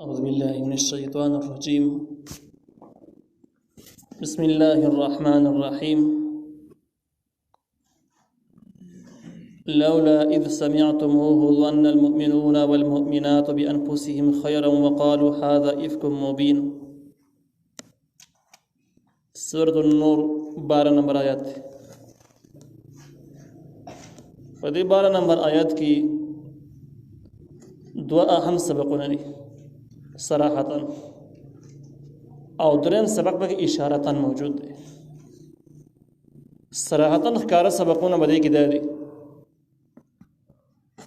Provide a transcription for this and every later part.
أعوذ بالله من الشيطان الرجيم. بسم الله الرحمن الرحيم. لولا إذ سمعتموه ظن المؤمنون والمؤمنات بأنفسهم خيرا وقالوا هذا إفك مبين. سورة النور 12 نمبر آیات. په دې 12 نمبر آیات کې دوه اهم سبقونه دي صراحتا، او دریم سبق به اشارتا موجود دی. صراحتا ښکاره سبقونه به دې کې دی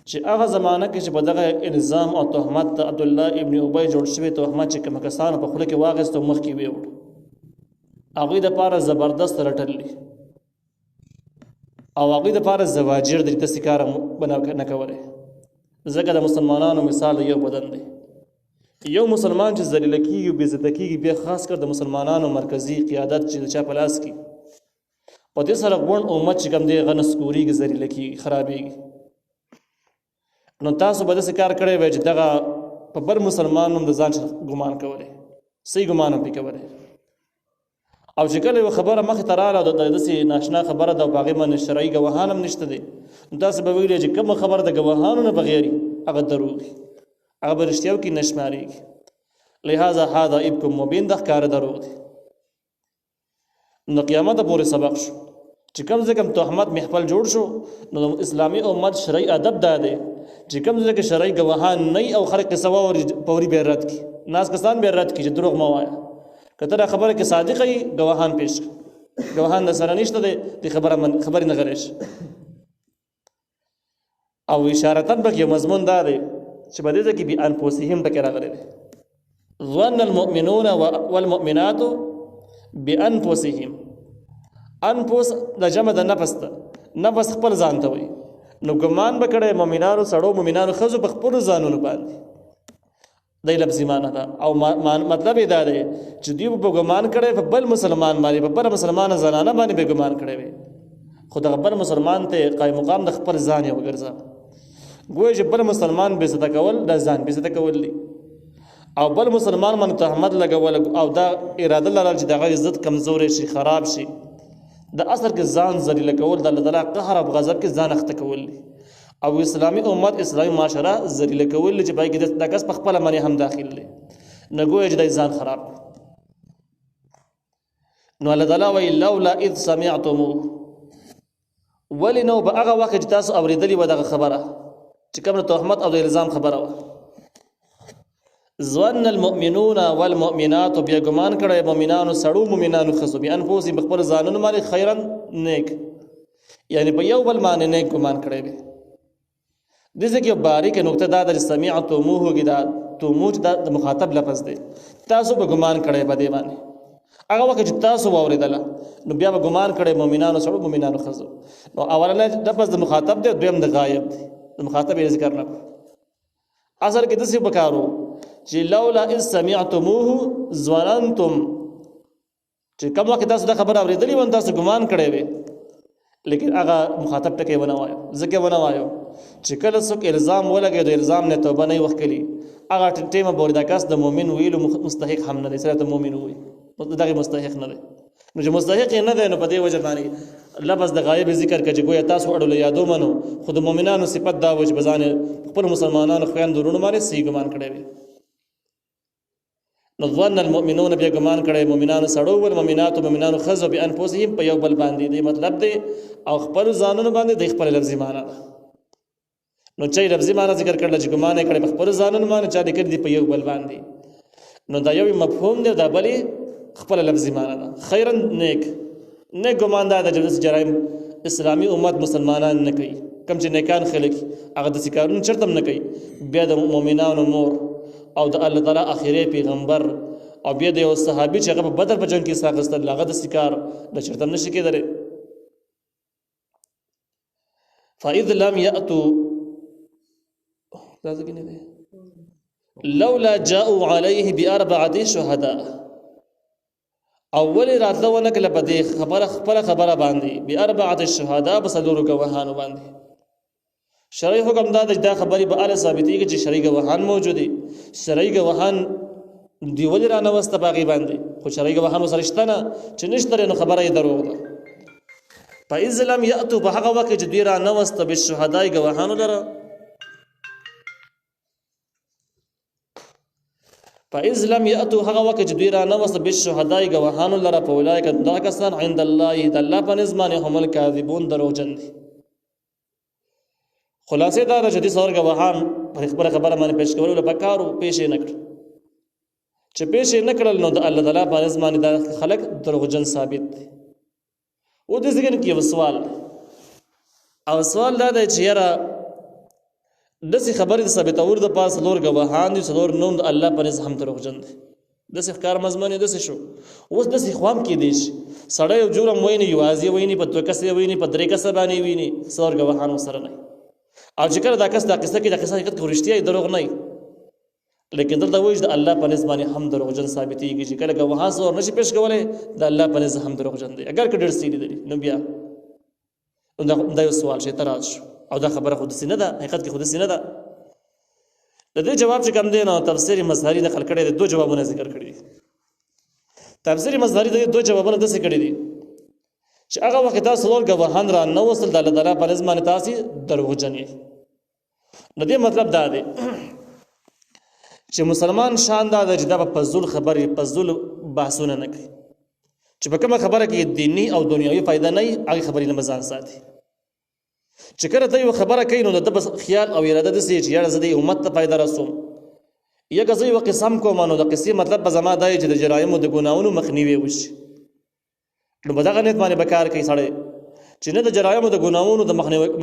چې هغه زمانه کې چې په دغه الزام او تهمت د عبدالله ابن ابی جوړ شوی تهمت چې کوم کسانو په خوله کې واغېست او مخکې ویوړ، هغوی دپاره زبردست رټلی او هغوی دپاره زواجر د داسې کاره نه کولی، ځکه د مسلمانانو مثال یو بدن دی. یو مسلمان چې ذلیله کېږي او بېعزته کېږي، بیا خاص کر د مسلمانانو مرکزي قیادت چې د چا په لاس کې، په دې سره غونډ امت چې کوم دی هغه نسکورېږي، ذلیله کېږي، خرابېږي. نو تاسو به داسې کار کړی وی چې دغه په بل مسلمان هم د ځان ګمان کولی، صحیح ګمان هم پرې کولی، او چې کله یوه خبره مخې ته راغله د داسې ناشنا خبره ده او په هغې باندې شرعي ګواهان هم نشته دی، نو تاسو به ویلې چې کومه خبره د ګواهانو نه بغیر هغه دروغ وي، هغه به رښتیاو کې نه شمارېږي. لہذا هذا افک مبین د ښکاره دروغ دی. نو قیامته پورې سبق شو چې کوم ځای کوم تهمت محفل جوړ شو، نو د اسلامي امت شرعي ادب دا دی چې کوم ځای کې شرعي ګواهان نه او خلک قصه واوري فوري به رد کړي، ناس کسان به رد کړي چې دروغ مه وایه، که ته دا خبره کې صادقه یې ګواهان پیش کړه، ګواهان د سره نشته دی دې خبرې نه غلی شي. او اشارتاً پکې یو مضمون دا دی چې په دې ځای کې بأنفسهم پکې راغلی دی، ظن المؤمنون والمؤمنات بأنفسهم. انفس د جمع د نفس ته، نفس خپل ځان ته وایي، نو ګمان به کړی مؤمنانو سړو مؤمنانو ښځو په خپلو ځانونو باندې، دی لفظي معنی ده. او مطلب یې دا دی چې دوی به ګمان کړی په بل مسلمان باندې، په بله مسلمانه زنانه باندې به ګمان کړی وي، خو دغه بل مسلمان ته قایم مقام د خپل ځان یې وګرځه. گویا چې بل مسلمان بېعزته کول دا ځان بېعزته کول دي، او بل مسلمان باندې تهمت لګول او دا اراده لرل چې دغه عزت کمزوری شي، خراب شي، د اصل کې ځان ذلیله کول، د الله تعالی قهر او غضب کې ځان اخته کول دي. او اسلامي امت اسلامي معاشره ذلیله کول چې پای کې د کس په خپله باندې هم داخل دی، نه گویا چې د ځان خراب. نو الله تعالی وایي لولا اذ سمعتموه، ولې نو په هغه وخت چې تاسو اورېدلې وه دغه خبره چې کوم د تهمت او د الزام خبره وه. ظن المؤمنون والمؤمنات، بیا ګمان کړی مؤمنانو سړو مؤمنانو ښځو بأنفسهم په خپلو ځانونو باندې خیرا نیک، یعنی په یو بل باندې نیک ګمان کړی وي. دې ځای کې یو باریکه نقطه دا ده چې سمعتموه کې دا تومو چې دا د مخاطب لفظ دی، تاسو به ګمان کړی په دې باندې هغه وخت چې تاسو واورېدله، نو بیا به ګمان کړی مؤمنانو سړو مؤمنانو ښځو. نو اولنی لفظ د مخاطب دی، دویم د غایب دی، د مخاطب یې ذکر نه کړو. اصل کې داسې پکارو چې لولا اذ سمعتموه ظننتم، چې کوم وخت تاسو دا خبره اورېدلې وه تاسو ګمان کړی وی، لیکن هغه مخاطب ټکی ونه وایو. ځکه ونه وایو چې کله څوک الزام ولګي د الزام نه توبه نه وکړي، هغه ټیمه پورې دا کس د مؤمن ویلو مستحق هم نه دی، صرف د مؤمن وایي دغه مستحق نه دی. نو چې مستحق یې نه دی، نو په دې وجه باندې لفظ د غایب ذکر کړه چې ګویا تاسو اړو له یادو منو، خو د مؤمنانو صفت دا و چې په ځان خپلو مسلمانانو خویندو وروڼو باندې صحیح ګمان کړی وي. نو ظن المؤمنون، بیا ګمان کړی مؤمنانو سړو والمؤمناتو مؤمنانو ښځو بأنفسهم په یو بل باندې، دې مطلب دی او خپلو ځانونو باندې د خپل لفظي معنی ده. نو چا لفظي معنی ذکر کړل چې ګمان یې کړی په خپلو ځانونو باندې، چا دې کړي دي په یو بل باندې، نو دا یو مفهوم دی، دا بلې خپل لفظي معنی ده. خیرا نیک، نیک ګمان دا ده چې داسې جرایم اسلامي امت مسلمانان نه کوي، کوم چې نیکان خلک هغه داسې کارونه چېرته هم نه کوي. بیا د مؤمنانو مور او د الله تعالی آخري پیغمبر او بیا د یو صحابي چې هغه په بدر په جنګ کې حصه اخیستل، هغه داسې کار د چېرته هم نشي کېدلی. فإذ لم يأتوا لولا جاءوا عليه بأربعة شهداء، اول راتله ونه کله په دې خبره خپله خبره باندې بأربعة شهداء، په څلورو ګواهانو باندې. شرعي حکم دا د دا خبرې به اله ثابتېږي چې شرعي ګواهان موجود دي. شرعي ګواهان دی ولې را نوسته باغې باندې، خو شرعي ګواهان سره شته نه، چې نشته نو خبره یې دروغ ده. فإذ لم يأتوا په هغه وخت چې دوی را نوسته بالشهداء ګواهانو لره، فإذ لم يأتوا هغه وخت چې دوی را نوسته بالشهداء ګواهانو لره، فأولئک دا کسان عند الله د الله په نزد باندې هم الکاذبون دروغجن دي. خلاصې دا ده چې دې څور ګواهان پر خپله خبره باندې پیش کولو له پکارو پیش یې نه کړ، چې پیش یې نه کړل نو د الله تعالی په نزد باندې دا خلک دروغجن ثابت دي. و دې ذهن کې یو سوال دی، او سوال دا دی چې یاره داسې خبرې د ثابتولو دپاره څلور ګواهان دي، څلور نوم د الله په نزد هم دروغجن دی. داسې ښکار مضمون یې داسې شو. اوس داسې خو هم کېدی شي سړی یو جرم ویني، یوازې ویني، په دوه کسه ویني، په درې کسه باندې ویني، څلور ګواهان ورسره نه، او چې کله دا کس دا قصه کې دا قصه حقیقت کې رښتیا دروغ نه وي، لیکن دلته وایي چې د الله په نزد باندې هم دروغجن ثابتېږي، چې کله ګواهان څلور نشي پیش کولی د الله په نزد هم دروغجن دی، اگر که ډېر څه لیدلي نو بیا دا یو سوال شي اعتراض شو، او دا خبره خو داسې نه ده، حقیقت کې خو داسې نه ده. د دې جواب چې کوم دی نو تفسیر مظهري نقل کړی دی، دوه جوابونه ذکر کړي دي. تفسیر مظهري د دوه جوابونه داسې کړي دي چې هغه وخت دا څلور ګواهان را نه وصل د الله تعالی په نزد باندې تاسې دروغجن یې. نو دې مطلب دا دی چې مسلمان شان دا ده چې دا به په فضول خبرې په فضول بحثونه نه کوي، چې په کومه خبره کې دیني او دنیوي فایده نه وي هغې خبرې نه به ځان ساتي. چې کله ته یو خبره کوي نو د ده بس خیال او اراده داسې چې یاره زه دې امت ته فایده رسوم، یا که زه یوه قصه هم کوم نو د قصې مطلب به زما دا وي چې د جرایمو د ګناهونو مخنیوی وشي، نو په دغه نیت باندې به کار کوي سړی چې نه د جرایمو د ګناهونو د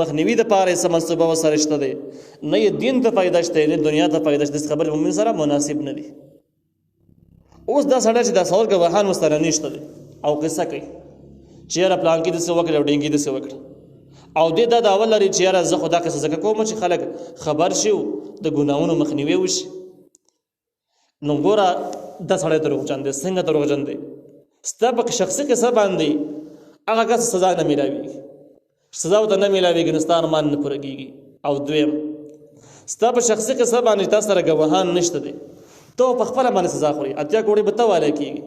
مخنیوي دپاره څه منصوبه ورسره شته دی، نه یې دین ته فایده شته نه دنیا ته فایده شته، داسې خبرې مؤمن سره مناسب نه دي. اوس دا سړی چې دا څلور ګواهان ورسره نشته دی او قصه کوي چې یاره پلانکي داسې وکړه او ډینګي داسې وکړه، او دې دا دعوه لري چې یاره زه خو دا قصه ځکه کوم چې خلک خبر شي د ګناهونو مخنیوی وشي، نو ګوره دا سړی دروغجن دی. څنګه دروغجن دی؟ ستا په شخصي قصه باندې هغه کس سزا نه میلاویږي، سزا ورته نه میلاویږي، نو ستا ارمان نه پوره کېږي. او دویم ستا په شخصي قصه باندې تا سره ګواهان نشته دی، ته په خپله باندې سزا خوري، اتیا کوړې به ته والی کېږي،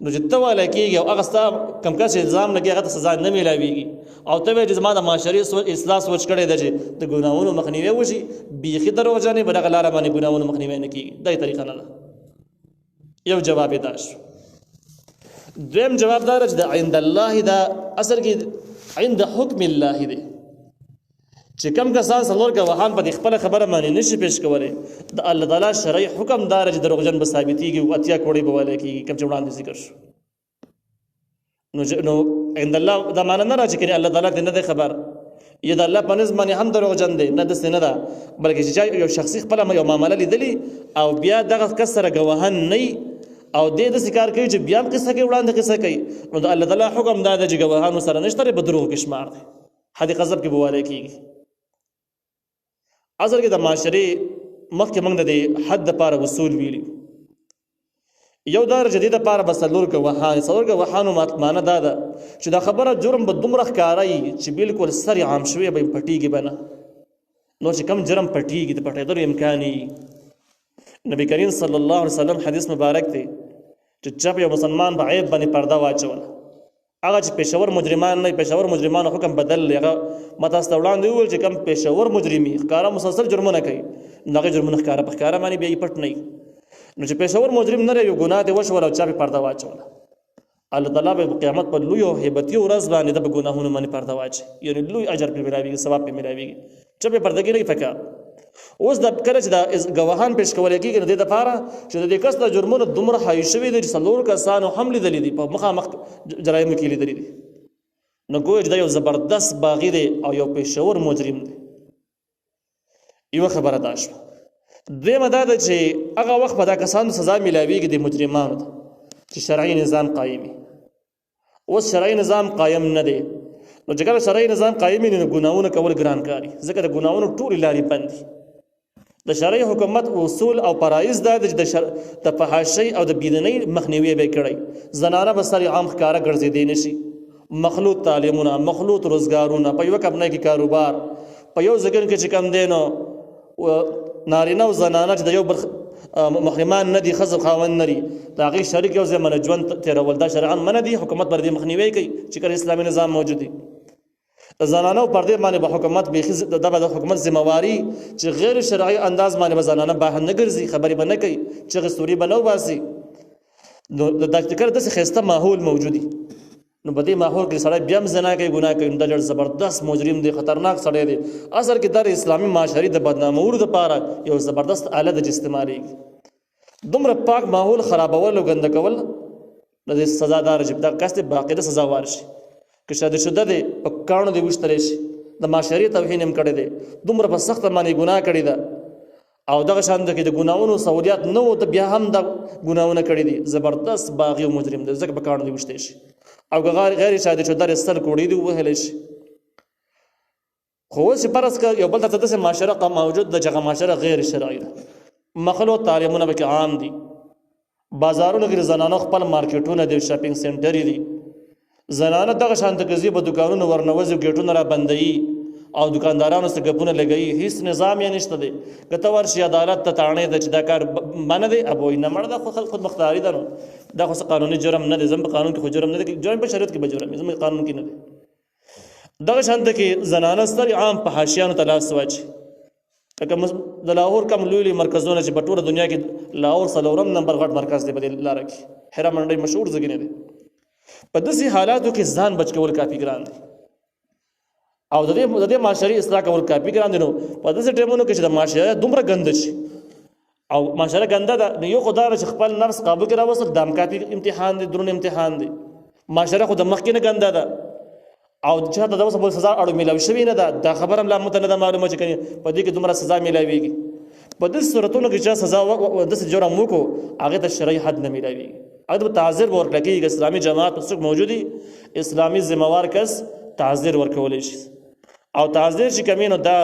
نو چې ته والی کېږي او هغه ستا کم کس الزام لګي هغه ته سزا نه میلاویږي، او ته وایې چې زما د معاشرې اصلاح سوچ کړی ده چې د ګناهونو مخنیوی وشي، بیخي دروغجن یې، په دغه لاره باندې ګناهونو مخنیوی نه کېږي، دا یې طریقه نه ده. یو جواب یې دا شو. دویم جواب دا چې د عند الله دا اصل کې عند حکم الله دی، چې کم کسان څلور ګواهان په خپله خبره باندې نشي پیش کولی، د الله تعالی شرعي حکم دا چې دروغجن به ثابتېږي او اتیا کوړې به والی کېږي، کوم چې وړاندې ذکر شو. نو عند الله دا معنی نه را چې کنې الله تعالی دې نه دی خبر، یا د الله په نزد باندې هم دروغجن دی، نه داسې نه ده، بلکې چې یو شخصي خپله یو معامله لیدلي او بیا دغه کس سره ګواهان نه او دې داسې کار کوي چې بیا هم قصه کوي وړاندې قصه کوي، نو د الله تعالی حکم دا ده چې ګواهان ورسره نشته په دروغو کې شمار دی، حد قذف کې به والی کېږي. اصل کې د معاشرې مخکې موږ د دې حد دپاره اصول ویلي، یو دا چې دې دپاره به څلور ګواهانو معنه دا ده چې دا خبره جرم به دومره ښکاره وي چې بالکل سر عام شوی به پټېږي به نه، نو چې کم جرم پټېږي د پټېدلو امکان وي. نبی کریم صلی الله علیه وسلم حدیث مبارک دی چې چا په یو مسلمان په عیب باندې پرده واچوله، هغه چې پېښور مجرمان نه، پېښور مجرمانو حکم بدل دی، هغه ما تاسو ته وړاندې وویل چې کم پېښور مجرمي ښکاره مسلسل جرمونه کوي، نو هغې جرمونه ښکاره په ښکاره باندې بیا یې پټ نه وي، نو چې پېښور مجرم نه یو ګناه دې وشوله او چا پې پرده واچوله، الله تعالی به قیامت پر لوی او هیبتي ورځ باندې د په ګناهونو باندې پرده واچي، یعنې لوی اجر پرې میلاویږي، ثواب پرې میلاویږي، چا پې پردګي نه وي پکار. اوس د کله چې دا ګواهان پیش کولی کېږي نو دې دپاره چې د دې کس د جرمونه دومره حایي شوي دي چې څلور کسانو هم لیدلي دي، په مخامخ جرایمو کې لیدلي دي، نو ګویا چې دا یو زبردست باغي دی او یو پېښور مجرم دی. یوه خبره دا شوه. دویمه دا ده چې هغه وخت به دا کسانو سزا میلاویږي د مجرمانو ته چې شرعي نظام قایمي. اوس شرعي نظام قایم نه دی، نو چې کله شرعي نظام قایمي نو ګناهونه کول ګران کاري، ځکه د ګناهونو ټولې لارې بند دي. د شرعي حکومت اصول او فرایض دا د فحاشۍ او د بېدینۍ مخنیوی به کړی، زنانه به سر عام ښکاره ګرځېدی نه شي، مخلوط تعلیمونه، مخلوط روزګارونه، په یوه کمپنۍ کې کاروبار، په یو ځای کې چې کوم دی نو نارینه او زنانه چې د یو بل محرمان نه دي ښځه خاوند نه دي د هغې شریک یو ځای منه ژوند تېرول دا شرعاً منع دي حکومت پر دې مخنیوی کوي چې کله اسلامي نظام موجود دی د زنانو پر دې باندې به حکومت بیخي دا به د حکومت ذمهواري چې غیر شرعي انداز باندې به زنانه بهر نه ګرځي خبرې به نه کوي چغې ستوري به نه وباسي نو دا چې کله داسې ښایسته ماحول موجود وي نو په دې ماحول کې سړی بیا هم زنا کوي ګناه کوي دا ډېر زبردست مجرم دی خطرناک سړی دی اصل کې دا اسلامي معاشري د بدنامولو دپاره یو زبردست آله ده چې استعمالېږي دومره پاک ماحول خرابول او ګنده کول د دې سزا دار چې دا کس دی باقاعده سزا وار شي که شاده شده دی په کاڼو دی ویشتلی شي د معاشري توهین هم کړی دی دومره په سخته باندې ګناه کړې ده او دغه شان کې د ګناهونو سہولیات نه و ته بیا هم د ګناهونه کړي دي زبردست باغي او مجرم دی ځکه په کاڼو دی ویشتی شي او غیر شاده شده در سر کوړی دی وهلی شي خو اوس چې فرض که یو بل ته داسې معاشره موجود ده چې هغه معاشره غیر شرعي ده مخلوط تعلیمونه پکې عام دي بازارونو کې د زنانو خپل مارکیټونه دي شاپینګ سنټرې دي زنانه دغه شانته کې به دکانونه ورنوځي ګیټونه را بندوي او دکاندارانو سره ګپونه لګوي هیڅ نظام یې نشته دی که ته ورشي عدالت ته تاڼې ده چې دا کار منع دی ابوی نه مړه ده خو خود مختاري ده نو دا خو قانوني جرم نه دی زم په قانون کې خو جرم نه دی جرم په شریعت کې به جرم زم قانون کې نه دی دغه شانته کې زنانه ستر عام په حاشیانو ته لاس واچي لکه د لاهور کم لوی مرکزونه چې په ټوله دنیا کې لاهور څلورم نمبر غټ مرکز دی په دې لاره کې حرا منډۍ مشهور ځای دی په داسې حالاتو کې ځان بچ کول کافي ګران دی او د دې معاشري اصلاح کول کافي ګران دي نو په داسې ټایمونو کې چې د معاشره دومره ګنده شي او معاشره ګنده ده نو یو خدای چې خپل نفس قابو کې راوستل دا هم کافي امتحان دی درون امتحان دی معاشره خو د مخکې نه ګنده ده او چې د اوس په سزا اړو ملاوي شوی نه ده دا خبره هم لا متنه ده معلومه چې په دې کې دومره سزا ملاويږي په دې صورتونو کې چې سزا د جرم وکړو هغه ته شرعي حد نه ملاويږي هغه تعذير ورکړي کېږي اسلامي جماعت څوک موجودي اسلامي ذمہوار کس تعذير ورکول شي او تعذير چې کمینو دا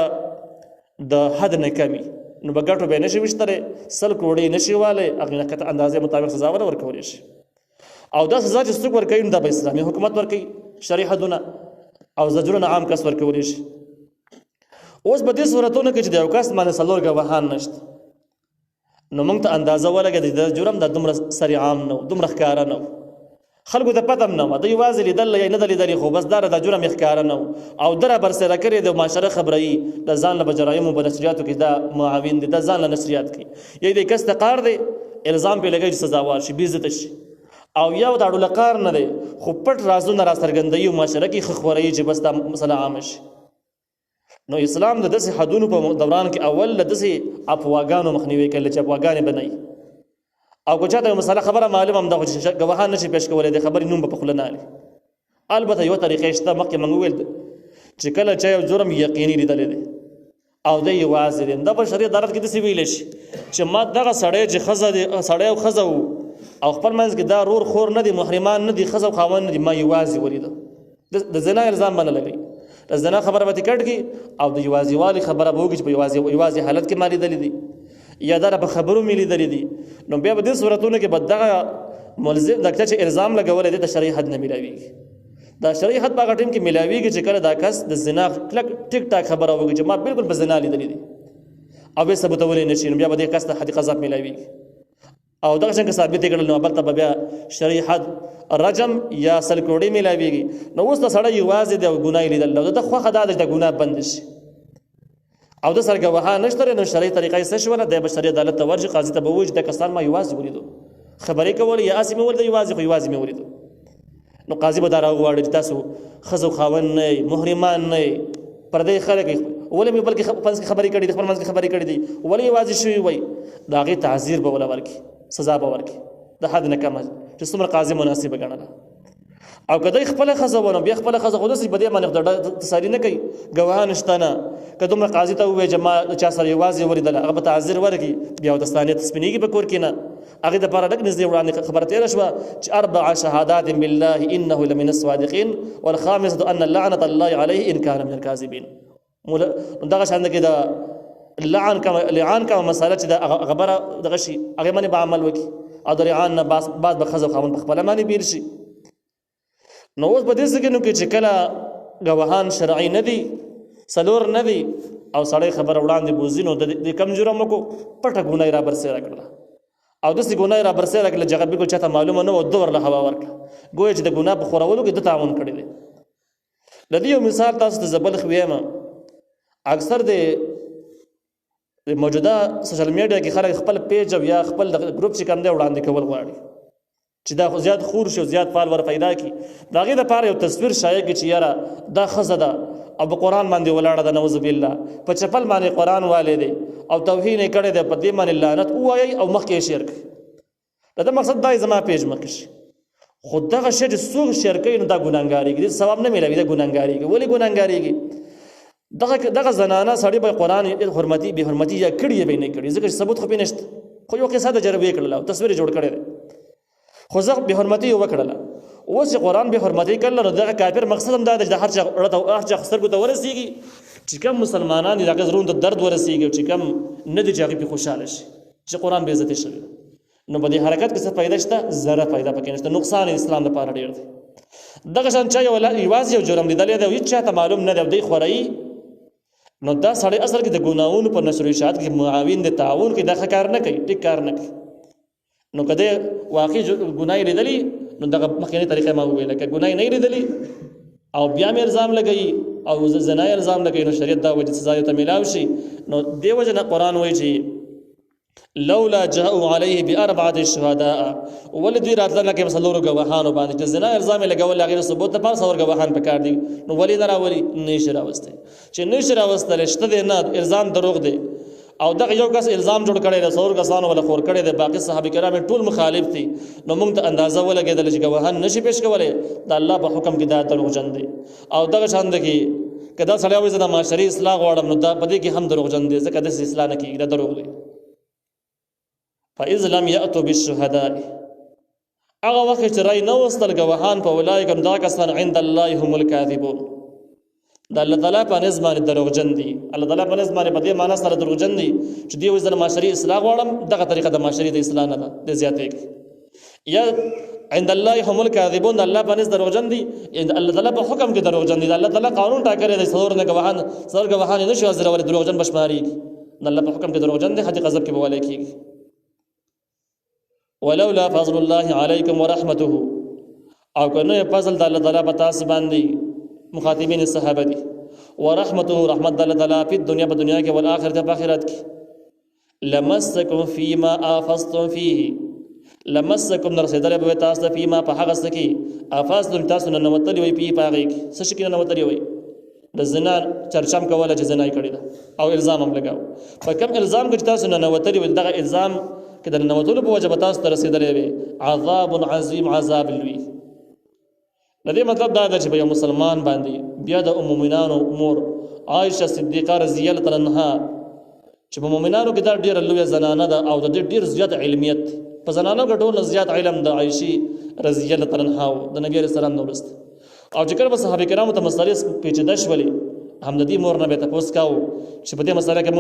د حد نه کمی نو بغټو به نشي وشتره سل کروڑی نشي والے هغه کته اندازې مطابق سزا ورکول شي او دا سزا چې څوک ورکوي دا به اسلامي حکومت ورکوي شرعي حدونه او زجرونه عام کس ورکول شي اوس په دې صورتونو کې چې د یو کس باندې څلور ګواهان نشته نو موږ ته اندازه ولګېده د جرم دا دومره سریع عام نه دومره ښکاره نه خلکو ته پته هم نه وه د یوازې لیدل یا نه د لیدلې خو بس دا د جرم یې ښکاره نه او دره برسېره کړې د معاشره خبروي د ځان له به جرایمو په نشریاتو کې دا معاون دی د ځان له نشریات کوي یا د کس ته قار دی الزام پرې لګوي چې سزاوار شي بېعزته شي او یو د اړو له قار نه دی خو پټ رازونه را څرګندوي معاشره کې ښه خپروي چې بس دا مسله عامه شي نو اسلام د داسې حدونو په دوران کې اول له داسې افواګانو مخنیوي کوي چې افواګانې بنوي او که چاته یو مسله خبره معلومه هم ده چې ګواهان نشي پیش کولی د خبرې نوم به په خوله نه اخلي البته یوه طریقې شته مخکې موږ وویل چې کله چا یو جرم یقیني لیدلی دی او دی یوازې دی دا په شریعت عدالت کې داسې ویلی شي چې ما دغه سړی چې ښځه دی سړی او ښځه او خپل منځ کې دا رور خور نه دي محرمان نه دي ښځه او خاوند نه دي ما یوازې ولیده د زنا الزام به نه لګوي د زنا خبره به تکټ کړي او د یوازې والي خبره به وکړي چې په یوازې حالت کې ما لیدلی دي یا دا په خبرو مې لیدلی دي نو بیا په دې صورتونو کې به دغه ملزم دغه چې الزام لګولی دی د شرعي حد نه میلاویږي دا شرعي حد په هغه ټیم کې میلاویږي چې کله دا کس د زنا کلک ټیک ټاک خبره وکړي چې ما بالکل په زنا لیدلی دي او بیا ثبتولی نه شي نو بیا به دې کس ته حد قذف میلاویږي او دغه څنګه ثابت کړل نو بل ته بیا شرعي حد رجم یا سل کروڑی میلاویږي نو اوس د سړی یوازې د ګناه لیدل نو د خوښه دا د ګناه بند شي او د سره ګواهان نشته نو شرعي طریقه یې څه شوله د بشري عدالت ته ورځي قاضي ته به وایي چې د کسان ما یوازې ولیدو خبرې کول یا اسې مې ولید یوازې مې ولیدو نو قاضي به دا راوغواړي چې تاسو ښځه خاوند نه محرمان نه پردی خلک ولې مې بلکې خبرې کړي دي خپل منځ کې خبرې کړي دي ولې یوازې شوي وای د هغې تعذیر به وله ورکړي سزا به ورکړي د حد نه کمه چې څومره قاضي مناسبه ګڼله او که دی خپله ښځه ونه بیا خپله ښځه خو داسې په دې باندې تساري نه کوي ګواهان شته نه که دومره قاضي ته ووایي چې ما چا سره یوازې ولیدله هغه به تعذیر ورکړي بیا ورته ثانیه تسپینېږي په کور کې نه هغې دپاره لږ نږدې وړاندې خبره تېره شوه چې 4 شهادات بالله انه لمن الصادقین والخامسة ان لعنة الله علیه ان کان من الکاذبین دغه شان کې د لعان کومه مسله چې د خبره دغه شي هغې باندې به عمل وکړي او د لعان نه بعد به ښځه او خاوند په خپله باندې بېل شي نو اوس په دې ځایونو کې چې کله ګواهان شرعي نه دي څلور نه دي او سړی خبره وړاندې بوځي نو د کم جرم وکړو پټه ګناه یې را برسېره کړله او داسې ګناه یې را برسېره کړله چې هغه بالکل چاته معلومه نه وه ده ورله هوا ورکړه ګویا چې د ګناه په خورولو کې ده تعاون کړی دی. د دې یو مثال تاسو ته زه بلخ ویم. اکثر د موجوده سوشل میډیا کې خلک خپل پیج او یا خپل ګروپ چې کوم دی وړاندې کول غواړي چې دا خو زیات خور شي او زیات فالور پیدا کړي. د هغې دپاره یو تصویر شایع کړي چې یاره دا ښځه ده او په قرآن باندې ولاړه ده، نعوذ بالله په چپل باندې قرآن والی دی او توهین یې کړی دی، په دې باندې لعنت ووایئ او مخکې یې شیر کړي. د ده مقصد دا زما پیج مخکې شي. خو دغه شی چې څوک شیر کوي نو دا ګناهګارېږي، دې ثواب نه میلاوي، دا ګناهګارېږي. ولې ګناهګارېږي؟ دغه زنانه سړی به قرآن حرمتي بې حرمتي یا کړي یا به یې نه کړي، ځکه چې ثبوت خو پې نشته. خو یو قصه د جربې کړله او تصویر یې جوړ کړی دی، خو زه بې حرمتي یې وکړله. اوس چې قرآن بې حرمتي کړله نو دغه کافر مقصد هم دا دی چې د هر چا سترګو ته ورسېږي چې کوم مسلمانان دي د هغه زړونو ته درد ورسېږي او چې کوم نه دي چې هغې پې خوشحاله شي چې قرآن بې عزتي شوی. نو په دې حرکت کې څه فایده شته؟ ذره فایده پکې نشته، نقصان اسلام لپاره ډېر دی. دغه شان چا یوازې یو جرم لیدلی دی او هېڅ چاته معلوم نه دی او دی خورایي، نو دا سړی اصل کې د ګناهونو په نشر و اشاعت کې معاون دی، تعاون کوي، دا ښه کار نه کوي، ټیک کار نه کوي. نو که دی واقعي ګناه یې لیدلي نو دغه مخکینۍ طریقه ما وویله، که ګناه یې نه یې لیدلي او بیا مې الزام لګوي او زنا یې الزام لګوي نو شریعت دا وایي چې سزا یې ورته میلاو شي. نو دې وجه نه قرآن وایي چې لولا جاءوا عليه بأربعة شهداء، ولې دوی راتله نه کوي څلورو ګواهانو باندې چې زنا الزام یې لګول، هغې ثبوت دپاره څلور ګواهان پکار دي. نو ولې نه راولي؟ نه یې شي راوستی. چې نه یې شي راوستلی شته دی نه، الزام دروغ دی او دغه یو کس الزام جوړ کړی دی، څلور کسانو ولا خور کړی دی، باقي صحابه کرام ټول مخالف دي. نو موږ ته اندازه ولګېدله چې ګواهان نشي پیش کولی، د الله په حکم کې دا دروغجن دی. او دغه شان دی کې که دا سړی وایي زه د معاشري اصلاح غواړم نو دا په دې کې هم دروغجن دی، ځکه داسې اصلاح نه کېږي، دا دروغ دی. فإذ لم يأتوا بالشهداء، هغه وخت چې رای نه وستل ګواهان په اولئک هم دغه کسان عند الله هم الکاذبون، د الله تعالی په نزد باندې دروغجن دي. الله تعالی په نزد باندې په دې معنا سره دروغجن دي چې دوی وایي زه د معاشري اصلاح غواړم، دغه طریقه د معاشري د اصلاح نه ده، د زیاتېږي. یا عند الله هم الکاذبون، د الله په نزد دروغجن دي، الله تعالی په حکم کې دروغجن دي. د الله تعالی قانون ټاکلی دی څلور ګواهان نه شي حاضرولای، دروغجن به شمارېږي. د الله په حکم کې دروغجن دی، حد غضب کې به والی کېږي. ولولا فضل الله علیکم ورحمته، او کنه فضل د الله تعالی په تاسو باندې، مخاطبین صحابه دي، ورحمته رحمت د الله تعالی په دنیا کې او آخرت په آخرت کې، لمسکم فيما افضتم فيه، لمسکم رسیدل به تاسو فيما په هغه څه کې افضتم تاسو نه نوتلی وي په هغه کې څه شي کې نه نوتلی وي، د زنا چرچم کوله چې زنا یې کړې ده او الزام هم لګاو. په کوم الزام کې تاسو نه نوتلی وي دغه الزام کې د نوتلو په وجه به تاسو ته رسېدلی وي عذاب عظیم، عذاب لوی. د دې مطلب دا ده چې په یو مسلمان باندې بیا د مؤمنانو مور عایشه صدیقه رضی الله تعالی عنها چې په مؤمنانو کې دا ډېره لویه زنانه ده او د دې ډېر زیات علمیت، په زنانو کې ټول زیات علم د عایشې رضی الله تعالی عنها د نبی علیه السلام نه وروسته. او چې کله به صحابه کرامو ته مسلې پیچیده شولې، هم د دې مور نه به یې تپوس کاوه چې په دې مسله کې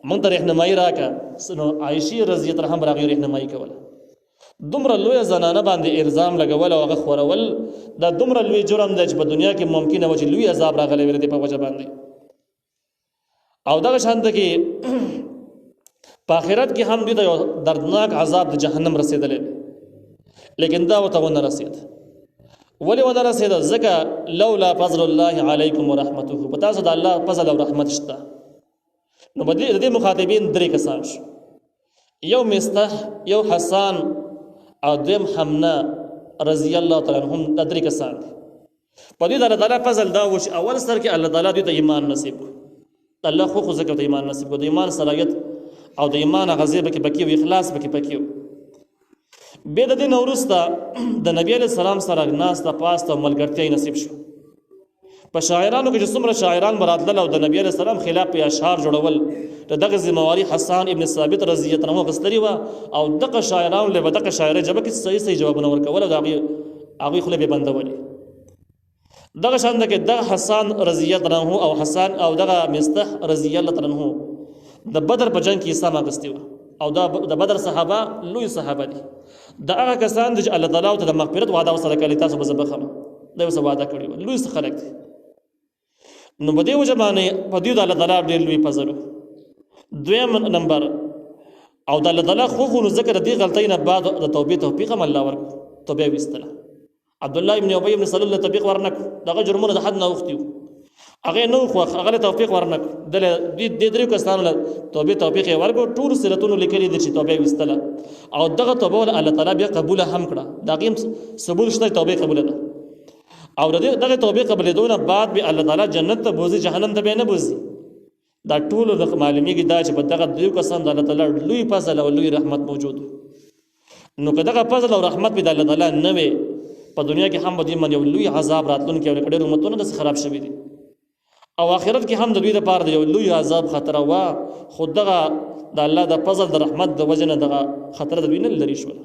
موږ ته رهنمایي راکړه. نو عایشې رضی الله عنها به هغې رهنمایي کوله. دومره لویه زنانه باندې الزام لګول او هغه خورول دا دومره لوی جرم دی چې په دنیا کې ممکنه وه چې لوی عذاب راغلی وي د دې په وجه باندې. او دغه شان ده کې په آخرت کې هم دوی ته یو دردناک عذاب د جهنم رسېدلی دی، لیکن دا ورته ونه رسېد. ولې ونه رسېده؟ ځکه لولا فضل الله علیکم ورحمته، په تاسو د الله فضل او رحمت شته. نو د دې مخاطبین درې کسان شو، یو مستح، یو حسان او دویم حمنا رضی الله تعالی عنهم. دا درې کسان دي. په دوی د الله تعالی فضل دا و چې اول سر کې الله تعالی دوی ته ایمان نصیب کړو. الله خو ځکه ته ایمان نصیب کړو، د ایمان صلاحیت او د ایمان غزې پکې پکې و، اخلاص پکې پکې و. بیا د دې نه وروسته د نبي علیه السلام سره ناسته پاسته او ملګرتیا نصیب شو. په شاعرانو کې چې څومره شاعران به راتلل او د نبي علیه السلام خلاف په اشعار جوړول، د دغه ذمواري حسان ابن ثابت رضی الله عنه اخیستلې وه او دغه شاعرانو له به دغه شاعرۍ ژبه کې صحیح جوابونه ورکول او د هغوی خولې به بندولې. دغه شان ده کې دغه حسان رضی الله عنه او حسان او دغه مستح رضی الله عنه د بدر په جنګ کې حصه اخیستې وه او دا د بدر صحابه لوی صحابه دي. د هغه کسان چې الله تعالی ته د مغفرت وعده ورسره کړې، تاسو به زه بخښم، دا یې ورسره وعده کړې وه، لوی خلک دي. نو په دې وجه باندې په دې د الله تعالی ډېر لوی فضل. دویم نمبر او د الله تعالی خو نو ذکر دې غلطۍ نه بعد د توبې توفیق هم الله ورکړ، توبه وستله. عبد الله ابن ابي ابن سلول توفیق ورنک، دغه جرمونه د حد نه اوختیو، هغه نو خو هغه توفیق ورنک، د دې درې کسانو له توفیق ورکړ. ټول سیرتونو لیکلي دي چې توبه وستله او دغه توبه الله تعالی بیا قبول هم کړه. دا قیم ثبوت شته توبه قبول ده او دغه توبه قبول دونه بعد به الله تعالی جنت ته بوزي، جهنم ته به نه بوزي. دا ټول د معلومیږي دا چې په دغه درې کسانو د الله تعالی لوی فضل او لوی رحمت موجود. نو که دغه فضل او رحمت به د الله تعالی نه وي، په دنیا کې هم به دې باندې یو لوی عذاب راتلونکی او ډېر امتونه داسې خراب شوي دي او آخرت کې هم د دوی لپاره د یو لوی عذاب خطره وه، خو دغه د الله د فضل د رحمت د وجه نه دغه خطره د دوی نه لرې شوله.